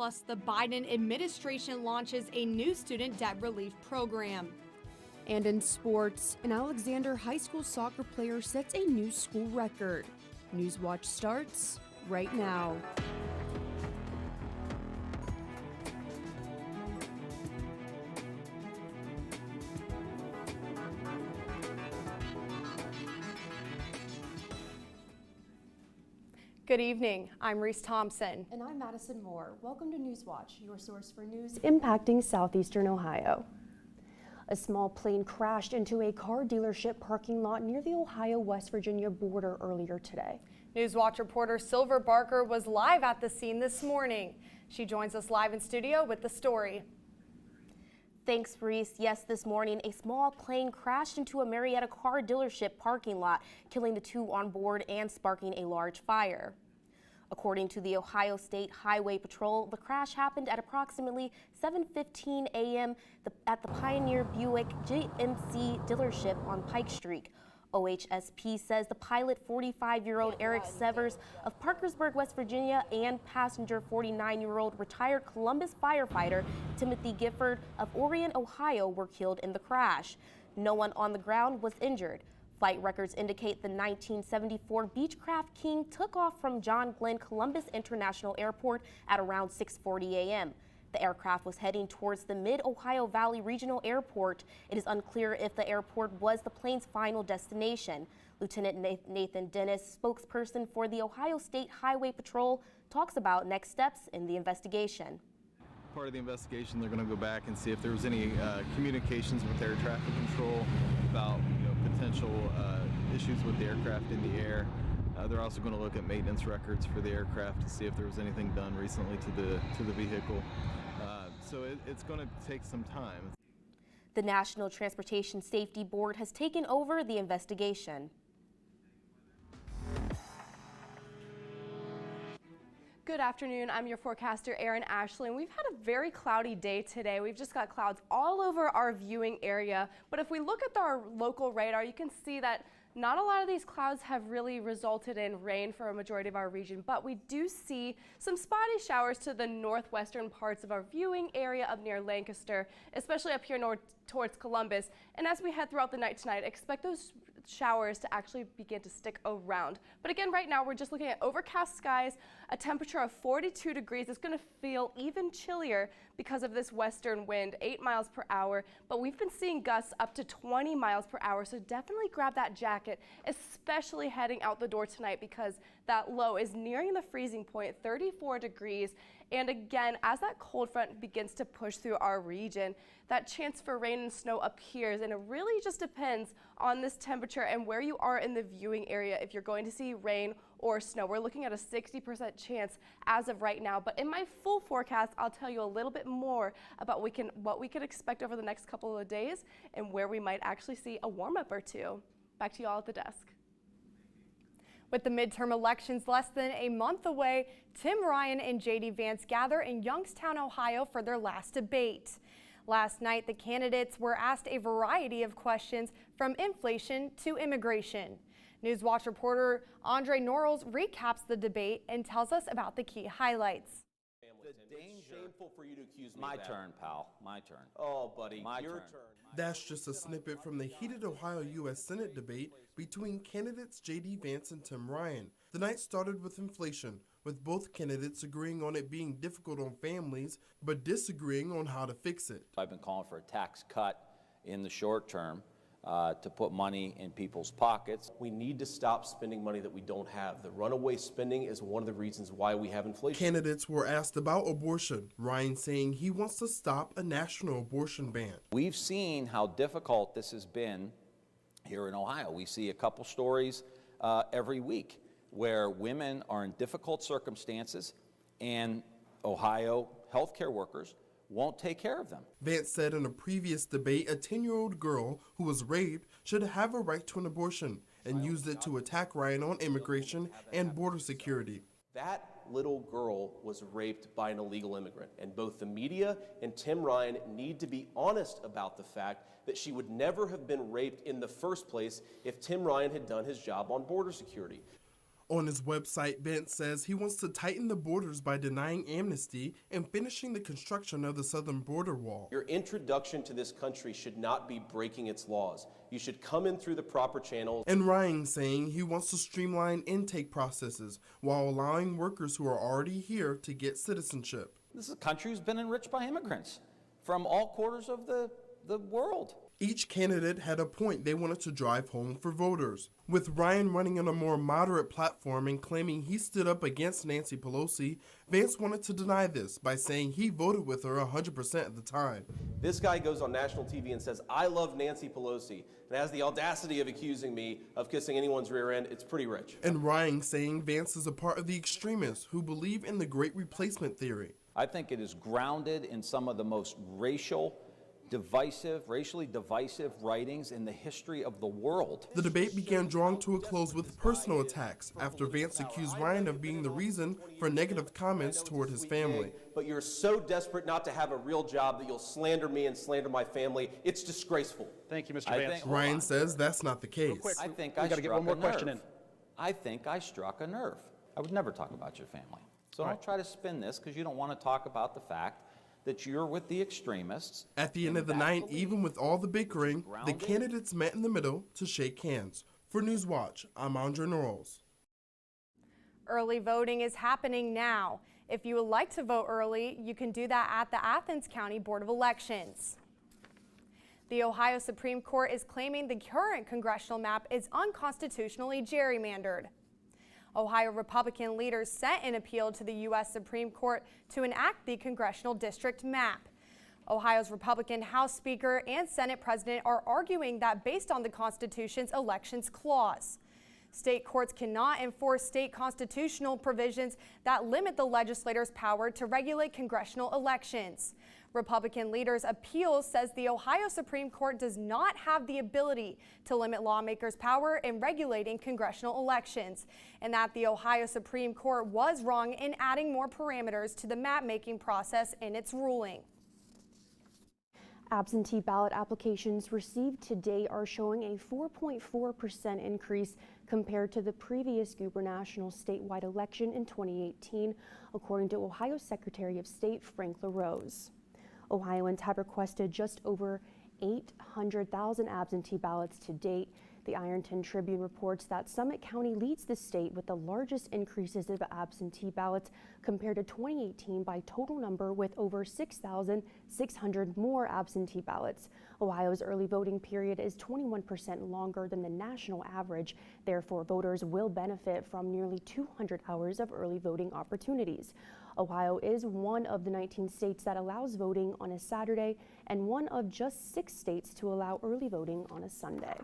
Plus, the Biden administration launches a new student debt relief program. And in sports, an Alexander High School soccer player sets a new school record. Newswatch starts right now. Good evening, I'm Reese Thompson. And I'm Madison Moore. Welcome to Newswatch, your source for news impacting southeastern Ohio. A small plane crashed into a car dealership parking lot near the Ohio-West Virginia border earlier today. Newswatch reporter Silver Barker was live at the scene this morning. She joins us live in studio with the story. Thanks, Reese. Yes, this morning, a small plane crashed into a Marietta car dealership parking lot, killing the two on board and sparking a large fire. According to the Ohio State Highway Patrol, the crash happened at approximately 7:15 a.m. at the Pioneer Buick GMC dealership on Pike Street. OHSP says the pilot, 45-year-old Eric Severs of Parkersburg, West Virginia, and passenger 49-year-old retired Columbus firefighter Timothy Gifford of Orion, Ohio, were killed in the crash. No one on the ground was injured. Flight records indicate the 1974 Beechcraft King took off from John Glenn Columbus International Airport at around 6:40 a.m. The aircraft was heading towards the Mid-Ohio Valley Regional Airport. It is unclear if the airport was the plane's final destination. Lieutenant Nathan Dennis, spokesperson for the Ohio State Highway Patrol, talks about next steps in the investigation. Part of the investigation, they're going to go back and see if there was any communications with air traffic control about potential issues with the aircraft in the air. They're also going to look at maintenance records for the aircraft to see if there was anything done recently to the vehicle. So it's going to take some time. The National Transportation Safety Board has taken over the investigation. Good afternoon, I'm your forecaster Erin Ashley, and we've had a very cloudy day today. We've just got clouds all over our viewing area, but if we look at our local radar, you can see that not a lot of these clouds have really resulted in rain for a majority of our region, but we do see some spotty showers to the northwestern parts of our viewing area up near Lancaster, especially up here north towards Columbus. And as we head throughout the night tonight, expect those showers to actually begin to stick around. But again, right now we're just looking at overcast skies, a temperature of 42 degrees. It's going to feel even chillier because of this western wind, 8 miles per hour, but we've been seeing gusts up to 20 miles per hour, so definitely grab that jacket, especially heading out the door tonight because that low is nearing the freezing point, 34 degrees. And again, as that cold front begins to push through our region, that chance for rain and snow appears, and it really just depends on this temperature and where you are in the viewing area if you're going to see rain or snow. We're looking at a 60% chance as of right now, but in my full forecast, I'll tell you a little bit more about what we can expect over the next couple of days and where we might actually see a warm-up or two. Back to you all at the desk. With the midterm elections less than a month away, Tim Ryan and J.D. Vance gather in Youngstown, Ohio for their last debate. Last night, the candidates were asked a variety of questions from inflation to immigration. Newswatch reporter Andre Norrells recaps the debate and tells us about the key highlights. Shameful for you to accuse me My of that. turn, pal. My turn. Oh, buddy, My your turn. turn. That's just a snippet from the heated Ohio U.S. Senate debate between candidates J.D. Vance and Tim Ryan. The night started with inflation, with both candidates agreeing on it being difficult on families, but disagreeing on how to fix it. I've been calling for a tax cut in the short term to put money in people's pockets. We need to stop spending money that we don't have. The runaway spending is one of the reasons why we have inflation. Candidates were asked about abortion, Ryan saying he wants to stop a national abortion ban. We've seen how difficult this has been here in Ohio. We see a couple stories every week where women are in difficult circumstances and Ohio healthcare workers won't take care of them. Vance said in a previous debate a 10-year-old girl who was raped should have a right to an abortion and used it to attack Ryan on immigration and border security. That little girl was raped by an illegal immigrant, and both the media and Tim Ryan need to be honest about the fact that she would never have been raped in the first place if Tim Ryan had done his job on border security. On his website, Vance says he wants to tighten the borders by denying amnesty and finishing the construction of the southern border wall. Your introduction to this country should not be breaking its laws. You should come in through the proper channels. And Ryan saying he wants to streamline intake processes while allowing workers who are already here to get citizenship. This is a country who's been enriched by immigrants from all quarters of the world. Each candidate had a point they wanted to drive home for voters. With Ryan running on a more moderate platform and claiming he stood up against Nancy Pelosi, Vance wanted to deny this by saying he voted with her 100% of the time. This guy goes on national TV and says, I love Nancy Pelosi, and has the audacity of accusing me of kissing anyone's rear end. It's pretty rich. And Ryan saying Vance is a part of the extremists who believe in the Great Replacement theory. I think it is grounded in some of the most racially divisive writings in the history of the world. The debate began drawing to a close with personal attacks after Vance accused Ryan of being the reason for negative comments toward his family. But you're so desperate not to have a real job that you'll slander me and slander my family. It's disgraceful. Thank you, Mr. Vance. Ryan says that's not the case. I think I struck a nerve. I think I struck a nerve. I would never talk about your family. So don't try to spin this because you don't want to talk about the fact that you're with the extremists. At the end of the night, even with all the bickering, the candidates met in the middle to shake hands. For Newswatch, I'm Andre Norrells. Early voting is happening now. If you would like to vote early, you can do that at the Athens County Board of Elections. The Ohio Supreme Court is claiming the current congressional map is unconstitutionally gerrymandered. Ohio Republican leaders sent an appeal to the U.S. Supreme Court to enact the congressional district map. Ohio's Republican House Speaker and Senate President are arguing that based on the Constitution's Elections Clause, state courts cannot enforce state constitutional provisions that limit the legislator's power to regulate congressional elections. Republican leaders' appeal says the Ohio Supreme Court does not have the ability to limit lawmakers' power in regulating congressional elections, and that the Ohio Supreme Court was wrong in adding more parameters to the map-making process in its ruling. Absentee ballot applications received today are showing a 4.4% increase compared to the previous gubernatorial statewide election in 2018, according to Ohio Secretary of State Frank LaRose. Ohioans have requested just over 800,000 absentee ballots to date. The Ironton Tribune reports that Summit County leads the state with the largest increases of absentee ballots compared to 2018 by total number, with over 6,600 more absentee ballots. Ohio's early voting period is 21% longer than the national average. Therefore, voters will benefit from nearly 200 hours of early voting opportunities. Ohio is one of the 19 states that allows voting on a Saturday and one of just 6 states to allow early voting on a Sunday.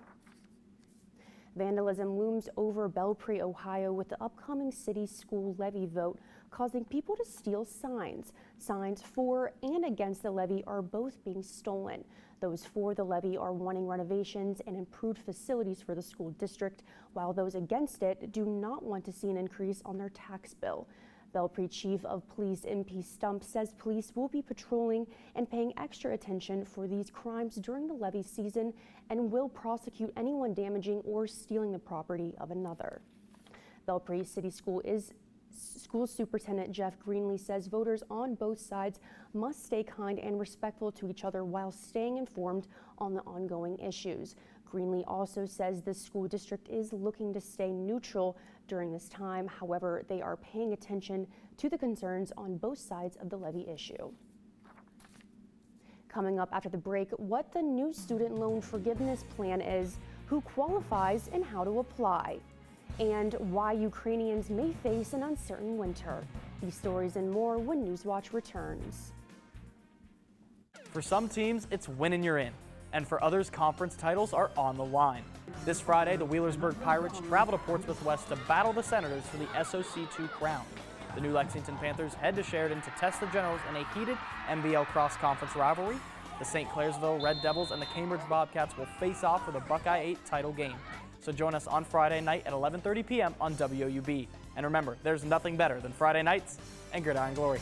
Vandalism looms over Belpre, Ohio, with the upcoming city school levy vote, causing people to steal signs. Signs for and against the levy are both being stolen. Those for the levy are wanting renovations and improved facilities for the school district, while those against it do not want to see an increase on their tax bill. Belpre Chief of Police MP Stump says police will be patrolling and paying extra attention for these crimes during the levy season and will prosecute anyone damaging or stealing the property of another. Belpre City School Superintendent Jeff Greenlee says voters on both sides must stay kind and respectful to each other while staying informed on the ongoing issues. Greenlee also says the school district is looking to stay neutral during this time. However, they are paying attention to the concerns on both sides of the levy issue. Coming up after the break, what the new student loan forgiveness plan is, who qualifies, and how to apply, and why Ukrainians may face an uncertain winter. These stories and more when Newswatch returns. For some teams, it's win and you're in. And for others, conference titles are on the line. This Friday, the Wheelersburg Pirates travel to Portsmouth West to battle the Senators for the SOC2 crown. The new Lexington Panthers head to Sheridan to test the Generals in a heated NBL cross-conference rivalry. The St. Clairsville Red Devils and the Cambridge Bobcats will face off for the Buckeye 8 title game. So join us on Friday night at 11:30 p.m. on WOUB. And remember, there's nothing better than Friday nights and Gridiron Glory.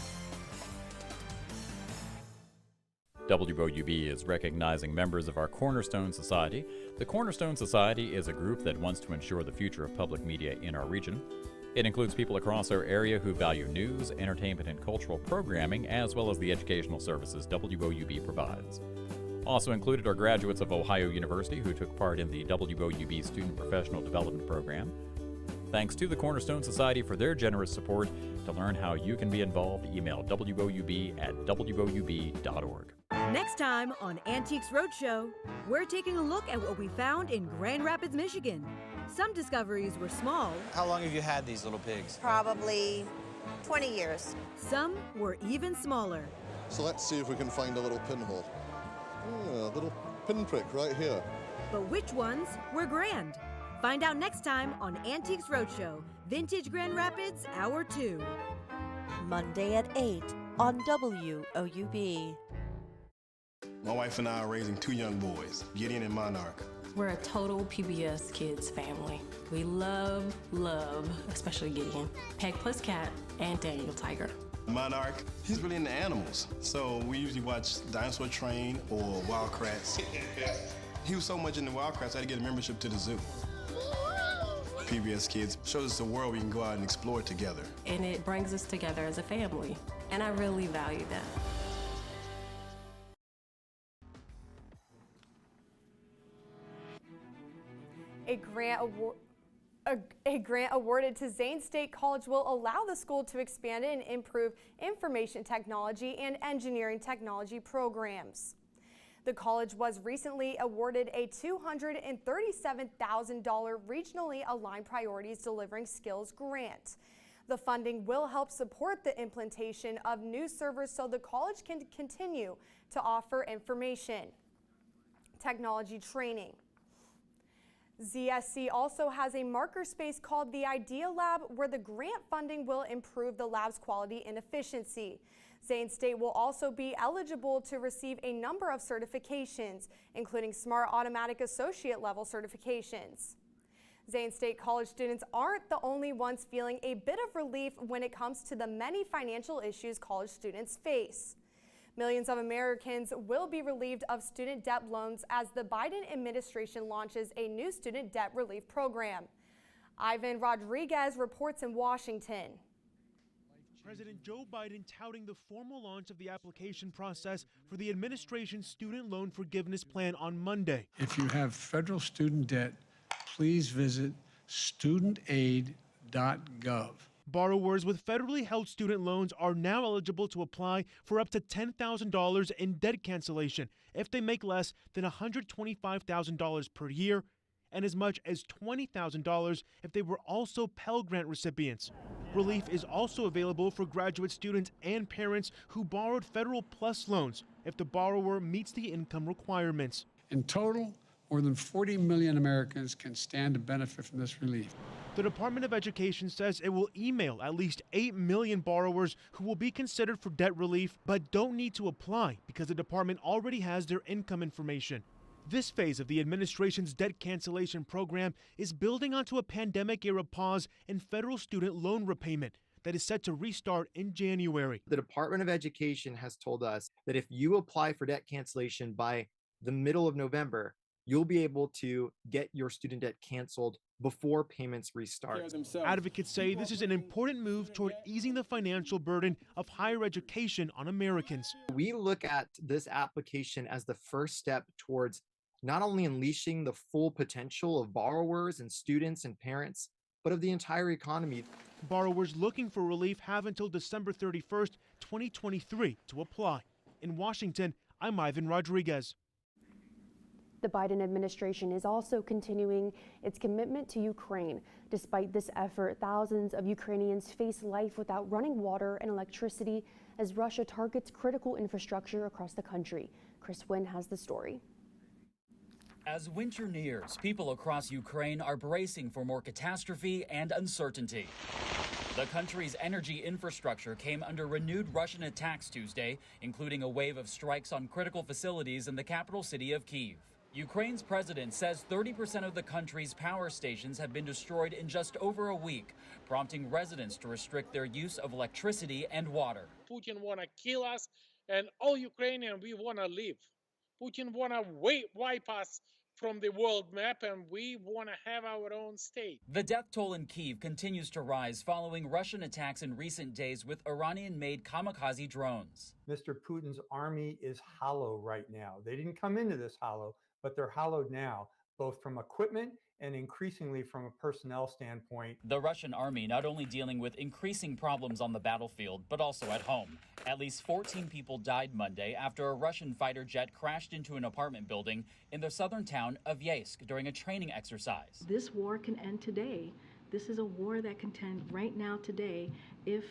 WOUB is recognizing members of our Cornerstone Society. The Cornerstone Society is a group that wants to ensure the future of public media in our region. It includes people across our area who value news, entertainment, and cultural programming, as well as the educational services WOUB provides. Also included are graduates of Ohio University who took part in the WOUB Student Professional Development Program. Thanks to the Cornerstone Society for their generous support. To learn how you can be involved, email woub@woub.org. Next time on Antiques Roadshow, we're taking a look at what we found in Grand Rapids, Michigan. Some discoveries were small. How long have you had these little pigs? Probably 20 years. Some were even smaller. So let's see if we can find a little pinhole. Yeah, a little pinprick right here. But which ones were grand? Find out next time on Antiques Roadshow, Vintage Grand Rapids, Hour 2. Monday at 8 on WOUB. My wife and I are raising 2 young boys, Gideon and Monarch. We're a total PBS Kids family. We love, especially Gideon, Peg plus Cat, and Daniel Tiger. Monarch, he's really into animals, so we usually watch Dinosaur Train or Wild Kratts. He was so much into Wild Kratts, I had to get a membership to the zoo. PBS Kids shows us the world we can go out and explore together. And it brings us together as a family, and I really value that. A grant awarded to Zane State College will allow the school to expand and improve information technology and engineering technology programs. The college was recently awarded a $237,000 regionally aligned priorities delivering skills grant. The funding will help support the implementation of new servers so the college can continue to offer information technology training. ZSC also has a marker space called the Idea Lab where the grant funding will improve the lab's quality and efficiency. Zane State will also be eligible to receive a number of certifications, including Smart Automatic Associate level certifications. Zane State College students aren't the only ones feeling a bit of relief when it comes to the many financial issues college students face. Millions of Americans will be relieved of student debt loans as the Biden administration launches a new student debt relief program. Ivan Rodriguez reports in Washington. President Joe Biden touting the formal launch of the application process for the administration's student loan forgiveness plan on Monday. If you have federal student debt, please visit studentaid.gov. Borrowers with federally held student loans are now eligible to apply for up to $10,000 in debt cancellation if they make less than $125,000 per year, and as much as $20,000 if they were also Pell Grant recipients. Relief is also available for graduate students and parents who borrowed Federal Plus loans if the borrower meets the income requirements. In total, more than 40 million Americans can stand to benefit from this relief. The Department of Education says it will email at least 8 million borrowers who will be considered for debt relief but don't need to apply because the department already has their income information. This phase of the administration's debt cancellation program is building onto a pandemic-era pause in federal student loan repayment that is set to restart in January. The Department of Education has told us that if you apply for debt cancellation by the middle of November, you'll be able to get your student debt canceled before payments restart. Advocates say this is an important move toward easing the financial burden of higher education on Americans. We look at this application as the first step towards not only unleashing the full potential of borrowers and students and parents, but of the entire economy. Borrowers looking for relief have until December 31st, 2023 to apply. In Washington, I'm Ivan Rodriguez. The Biden administration is also continuing its commitment to Ukraine. Despite this effort, thousands of Ukrainians face life without running water and electricity as Russia targets critical infrastructure across the country. Chris Wynn has the story. As winter nears, people across Ukraine are bracing for more catastrophe and uncertainty. The country's energy infrastructure came under renewed Russian attacks Tuesday, including a wave of strikes on critical facilities in the capital city of Kyiv. Ukraine's president says 30% of the country's power stations have been destroyed in just over a week, prompting residents to restrict their use of electricity and water. Putin want to kill us, and all Ukrainians, we want to live. Putin want to wipe us from the world map, and we want to have our own state. The death toll in Kyiv continues to rise following Russian attacks in recent days with Iranian-made kamikaze drones. Mr. Putin's army is hollow right now. They didn't come into this hollow, but they're hollowed now, both from equipment and increasingly from a personnel standpoint. The Russian army not only dealing with increasing problems on the battlefield, but also at home. At least 14 people died Monday after a Russian fighter jet crashed into an apartment building in the southern town of Yeysk during a training exercise. This war can end today. This is a war that can end right now today if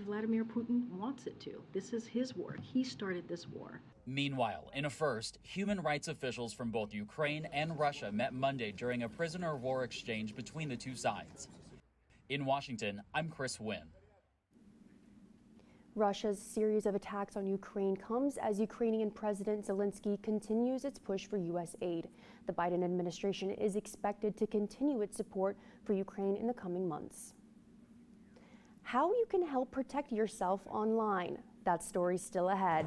Vladimir Putin wants it to. This is his war. He started this war. Meanwhile, in a first, human rights officials from both Ukraine and Russia met Monday during a prisoner of war exchange between the two sides. In Washington, I'm Chris Wynn. Russia's series of attacks on Ukraine comes as Ukrainian President Zelensky continues its push for U.S. aid. The Biden administration is expected to continue its support for Ukraine in the coming months. How you can help protect yourself online. That story's still ahead.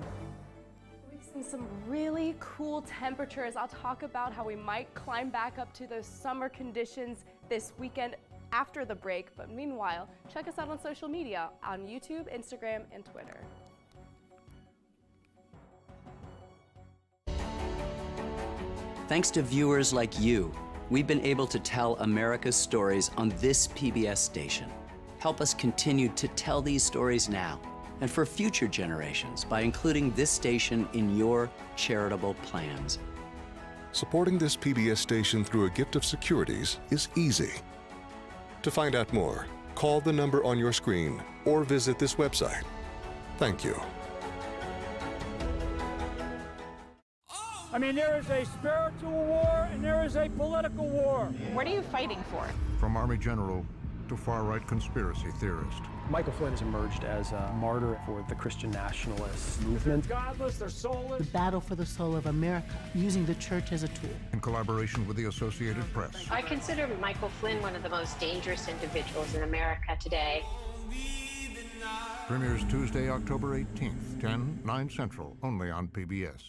We've seen some really cool temperatures. I'll talk about how we might climb back up to those summer conditions this weekend after the break, but meanwhile, check us out on social media on YouTube, Instagram, and Twitter. Thanks to viewers like you, we've been able to tell America's stories on this PBS station. Help us continue to tell these stories now and for future generations by including this station in your charitable plans. Supporting this PBS station through a gift of securities is easy. To find out more, call the number on your screen or visit this website. Thank you. I mean, there is a spiritual war and there is a political war. What are you fighting for? From Army General to far-right conspiracy theorist. Michael Flynn has emerged as a martyr for the Christian nationalist movement. They're godless, they're soulless. The battle for the soul of America, using the church as a tool. In collaboration with the Associated Press. I consider Michael Flynn one of the most dangerous individuals in America today. Premieres Tuesday, October 18th, 10, 9 Central, only on PBS.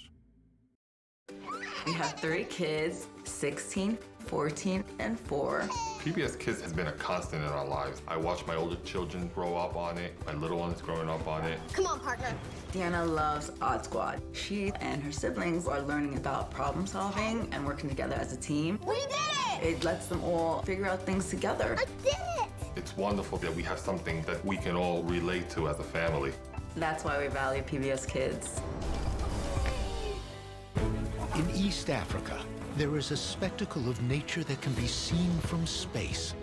We have 3 kids, 16, 14, and 4. PBS Kids has been a constant in our lives. I watch my older children grow up on it, my little ones growing up on it. Come on, partner. Deanna loves Odd Squad. She and her siblings are learning about problem solving and working together as a team. We did it! It lets them all figure out things together. I did it! It's wonderful that we have something that we can all relate to as a family. That's why we value PBS Kids. In East Africa, there is a spectacle of nature that can be seen from space.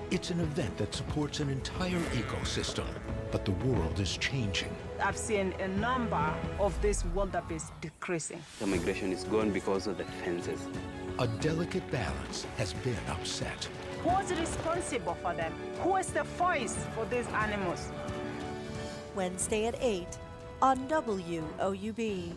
It's an event that supports an entire ecosystem, but the world is changing. I've seen a number of these wildebeest decreasing. The migration is gone because of the fences. A delicate balance has been upset. Who's responsible for them? Who is the voice for these animals? Wednesday at 8 on WOUB.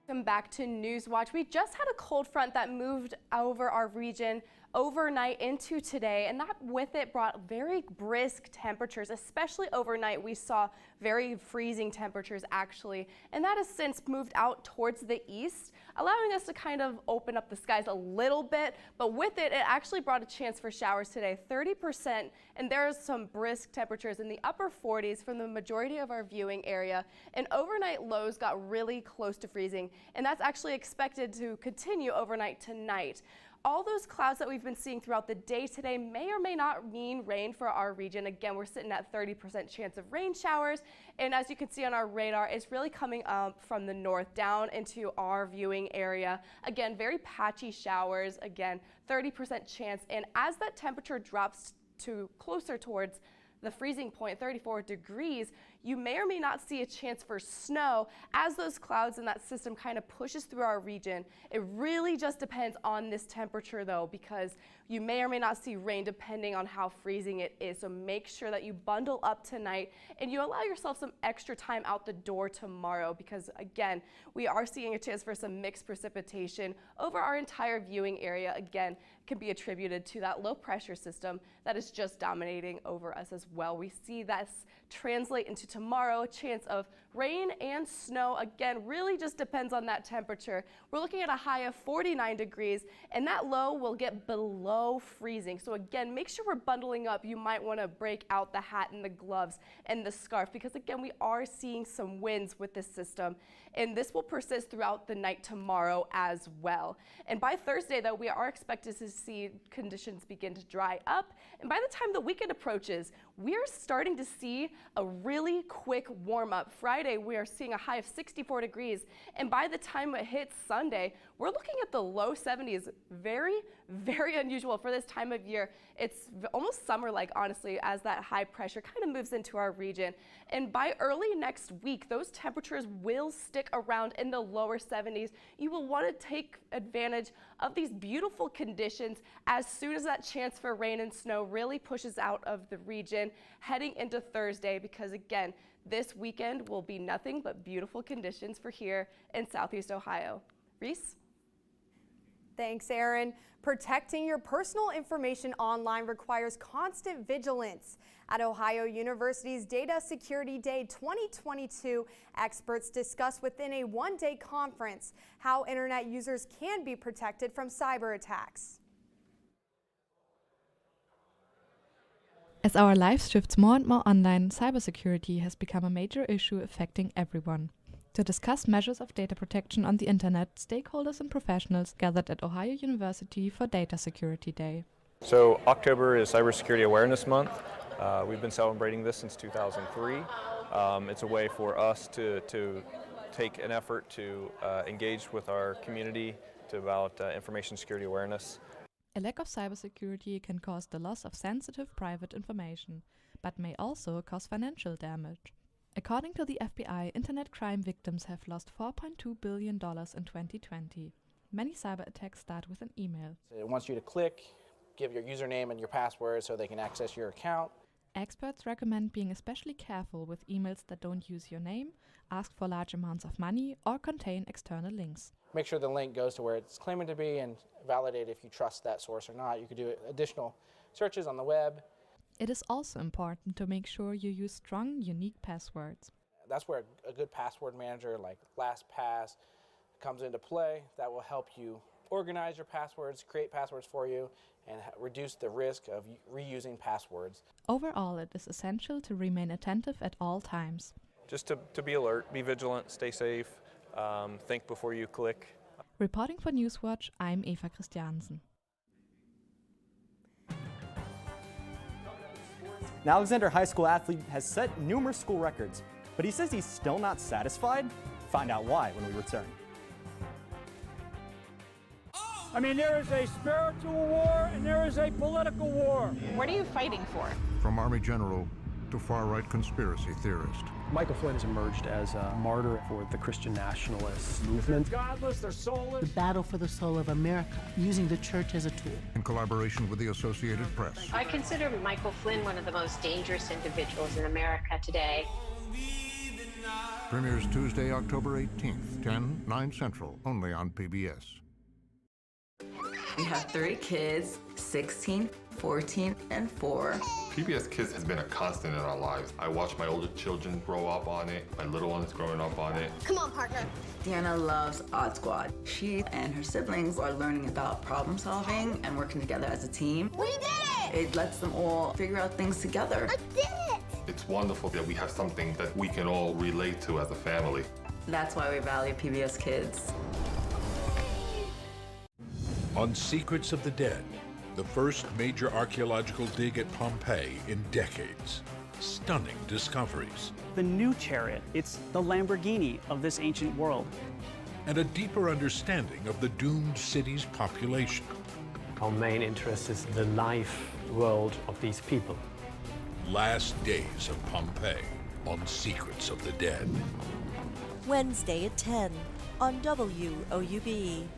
Welcome back to Newswatch. We just had a cold front that moved over our region overnight into today, and that with it brought very brisk temperatures, especially overnight. We saw very freezing temperatures actually, and that has since moved out towards the east, allowing us to kind of open up the skies a little bit, but with it, it actually brought a chance for showers today, 30%, and there's some brisk temperatures in the upper 40s from the majority of our viewing area, and overnight lows got really close to freezing, and that's actually expected to continue overnight tonight. All those clouds that we've been seeing throughout the day today may or may not mean rain for our region. Again, we're sitting at 30% chance of rain showers. And as you can see on our radar, it's really coming up from the north down into our viewing area. Again, very patchy showers. Again, 30% chance. And as that temperature drops to closer towards the freezing point, 34 degrees, you may or may not see a chance for snow as those clouds in that system kind of pushes through our region. It really just depends on this temperature though, because you may or may not see rain depending on how freezing it is. So make sure that you bundle up tonight and you allow yourself some extra time out the door tomorrow, because again, we are seeing a chance for some mixed precipitation over our entire viewing area. Again, can be attributed to that low pressure system that is just dominating over us as well. We see this translate into tomorrow, a chance of rain and snow. Again, really just depends on that temperature. We're looking at a high of 49 degrees, and that low will get below freezing. So again, make sure we're bundling up. You might want to break out the hat and the gloves and the scarf, because again, we are seeing some winds with this system, and this will persist throughout the night tomorrow as well. And by Thursday, though, we are expected to see conditions begin to dry up, and by the time the weekend approaches, we're starting to see a really quick warm up. Friday, we are seeing a high of 64 degrees, and by the time it hits Sunday, we're looking at the low 70s. Very, very unusual for this time of year. It's almost summer-like, honestly, as that high pressure kind of moves into our region. And by early next week, those temperatures will stick around in the lower 70s. You will want to take advantage of these beautiful conditions as soon as that chance for rain and snow really pushes out of the region heading into Thursday, because again, this weekend will be nothing but beautiful conditions for here in Southeast Ohio. Reese? Thanks, Erin. Protecting your personal information online requires constant vigilance. At Ohio University's Data Security Day 2022, experts discuss within a one-day conference how internet users can be protected from cyber attacks. As our lives shift more and more online, cybersecurity has become a major issue affecting everyone. To discuss measures of data protection on the internet, stakeholders and professionals gathered at Ohio University for Data Security Day. So October is Cybersecurity Awareness Month. We've been celebrating this since 2003. It's a way for us to take an effort to engage with our community about information security awareness. A lack of cybersecurity can cause the loss of sensitive private information, but may also cause financial damage. According to the FBI, internet crime victims have lost $4.2 billion in 2020. Many cyber attacks start with an email. It wants you to click, give your username and your password so they can access your account. Experts recommend being especially careful with emails that don't use your name, ask for large amounts of money, or contain external links. Make sure the link goes to where it's claiming to be and validate if you trust that source or not. You could do additional searches on the web. It is also important to make sure you use strong, unique passwords. That's where a good password manager like LastPass comes into play. That will help you organize your passwords, create passwords for you, and reduce the risk of reusing passwords. Overall, it is essential to remain attentive at all times. Just to be alert, be vigilant, stay safe, think before you click. Reporting for Newswatch, I'm Eva Christiansen. An Alexander High School athlete has set numerous school records, but he says he's still not satisfied. Find out why when we return. I mean, there is a spiritual war and there is a political war. What are you fighting for? From Army General to far-right conspiracy theorist. Michael Flynn has emerged as a martyr for the Christian nationalist movement. Godless, they're soulless. The battle for the soul of America, using the church as a tool. In collaboration with the Associated Press. I consider Michael Flynn one of the most dangerous individuals in America today. Premieres Tuesday, October 18th, 10, 9 Central, only on PBS. We have 3 kids, 16, 14, and 4. PBS Kids has been a constant in our lives. I watch my older children grow up on it, my little ones growing up on it. Come on, partner. Deanna loves Odd Squad. She and her siblings are learning about problem solving and working together as a team. We did it! It lets them all figure out things together. I did it! It's wonderful that we have something that we can all relate to as a family. That's why we value PBS Kids. On Secrets of the Dead, the first major archaeological dig at Pompeii in decades. Stunning discoveries. The new chariot, it's the Lamborghini of this ancient world. And a deeper understanding of the doomed city's population. Our main interest is the life world of these people. Last Days of Pompeii on Secrets of the Dead. Wednesday at 10 on WOUB.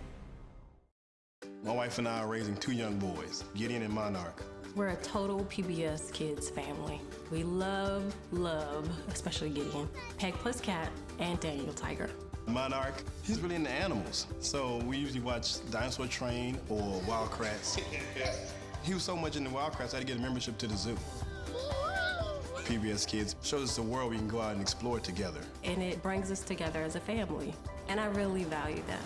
My wife and I are raising 2 young boys, Gideon and Monarch. We're a total PBS Kids family. We love, especially Gideon, Peg plus Cat, and Daniel Tiger. Monarch, he's really into animals. So we usually watch Dinosaur Train or Wildcrats. He was so much into Wildcrats, I had to get a membership to the zoo. PBS Kids shows us the world we can go out and explore together. And it brings us together as a family. And I really value that.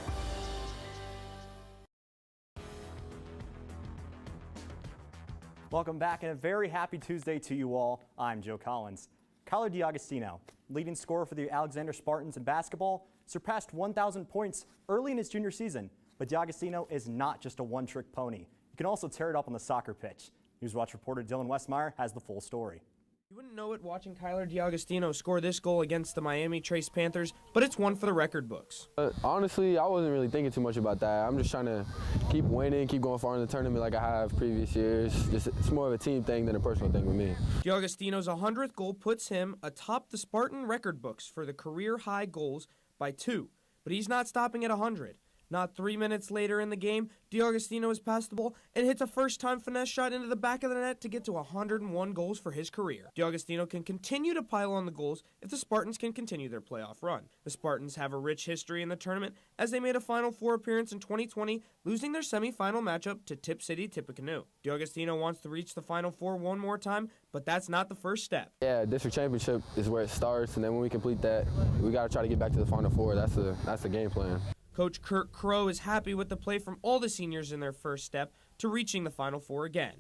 Welcome back and a very happy Tuesday to you all. I'm Joe Collins. Kyler DiAgostino, leading scorer for the Alexander Spartans in basketball, surpassed 1,000 points early in his junior season. But DiAgostino is not just a one-trick pony. He can also tear it up on the soccer pitch. Newswatch reporter Dylan Westmeyer has the full story. You wouldn't know it watching Kyler DiAgostino score this goal against the Miami Trace Panthers, but it's one for the record books. Honestly, I wasn't really thinking too much about that. I'm just trying to keep winning, keep going far in the tournament like I have previous years. It's more of a team thing than a personal thing with me. DiAgostino's 100th goal puts him atop the Spartan record books for the career-high goals by 2, but he's not stopping at 100. Not 3 minutes later in the game, DiAgostino has passed the ball and hits a first-time finesse shot into the back of the net to get to 101 goals for his career. DiAgostino can continue to pile on the goals if the Spartans can continue their playoff run. The Spartans have a rich history in the tournament as they made a Final Four appearance in 2020, losing their semifinal matchup to Tip City Tippecanoe. DiAgostino wants to reach the Final Four one more time, but that's not the first step. Yeah, district championship is where it starts, and then when we complete that, we got to try to get back to the Final Four. That's the game plan. Coach Kurt Crow is happy with the play from all the seniors in their first step to reaching the Final Four again.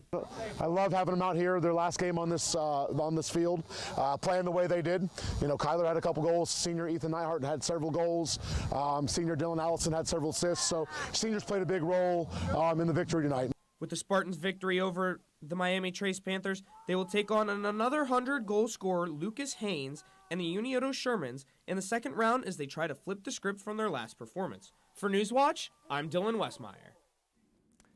I love having them out here, their last game on this field, playing the way they did. You know, Kyler had a couple goals, senior Ethan Neihart had several goals, senior Dylan Allison had several assists, so seniors played a big role in the victory tonight. With the Spartans' victory over the Miami Trace Panthers, they will take on another 100-goal scorer, Lucas Haynes, and the Unioto Shermans in the second round as they try to flip the script from their last performance. For Newswatch, I'm Dylan Westmeyer.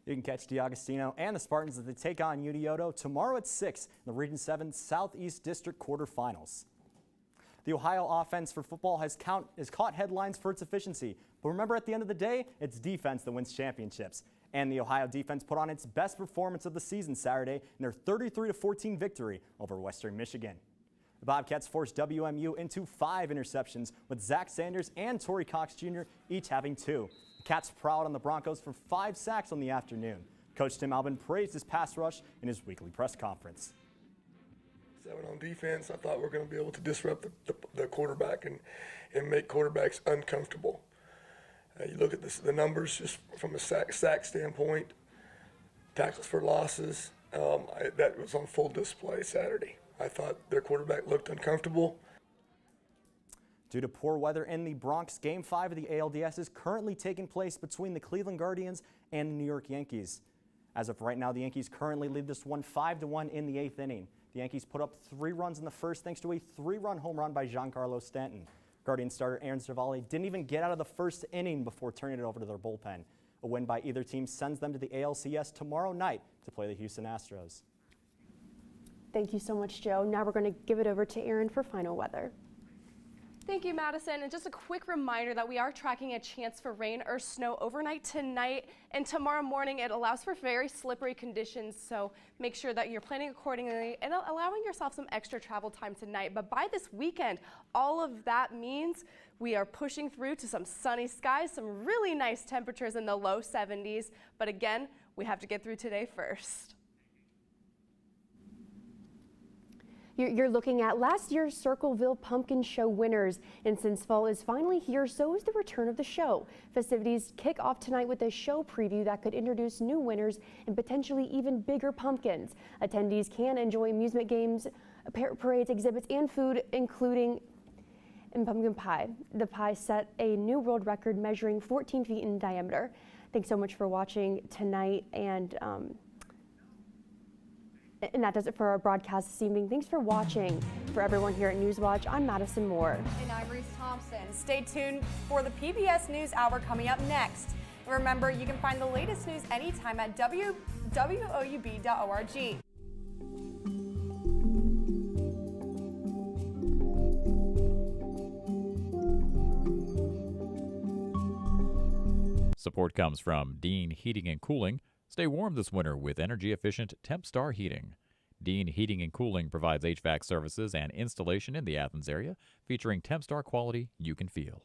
You can catch DiAgostino and the Spartans as they take on Unioto tomorrow at 6 in the Region 7 Southeast District quarterfinals. The Ohio offense for football has caught headlines for its efficiency, but remember at the end of the day, it's defense that wins championships. And the Ohio defense put on its best performance of the season Saturday in their 33-14 victory over Western Michigan. The Bobcats forced WMU into 5 interceptions, with Zach Sanders and Torrey Cox Jr. each having 2. The Cats prowled on the Broncos for 5 sacks on the afternoon. Coach Tim Albin praised his pass rush in his weekly press conference. 7 on defense, I thought we were going to be able to disrupt the quarterback and make quarterbacks uncomfortable. You look at the numbers just from a sack standpoint, tackles for losses, that was on full display Saturday. I thought their quarterback looked uncomfortable. Due to poor weather in the Bronx, Game 5 of the ALDS is currently taking place between the Cleveland Guardians and the New York Yankees. As of right now, the Yankees currently lead this one 5-1 in the 8th inning. The Yankees put up 3 runs in the first thanks to a 3-run home run by Giancarlo Stanton. Guardian starter Aaron Civale didn't even get out of the first inning before turning it over to their bullpen. A win by either team sends them to the ALCS tomorrow night to play the Houston Astros. Thank you so much, Joe. Now we're going to give it over to Aaron for final weather. Thank you, Madison. And just a quick reminder that we are tracking a chance for rain or snow overnight tonight and tomorrow morning. It allows for very slippery conditions, so make sure that you're planning accordingly and allowing yourself some extra travel time tonight. But by this weekend, all of that means we are pushing through to some sunny skies, some really nice temperatures in the low 70s. But again, we have to get through today first. You're looking at last year's Circleville Pumpkin Show winners, and since fall is finally here, so is the return of the show. Festivities kick off tonight with a show preview that could introduce new winners and potentially even bigger pumpkins. Attendees can enjoy amusement games, parades, exhibits, and food, including pumpkin pie. The pie set a new world record measuring 14 feet in diameter. Thanks so much for watching tonight, and that does it for our broadcast this evening. Thanks for watching. For everyone here at Newswatch, I'm Madison Moore. And I'm Reese Thompson. Stay tuned for the PBS News Hour coming up next. And remember, you can find the latest news anytime at WOUB.org. Support comes from Dean Heating and Cooling. Stay warm this winter with energy-efficient Tempstar heating. Dean Heating and Cooling provides HVAC services and installation in the Athens area, featuring Tempstar quality you can feel.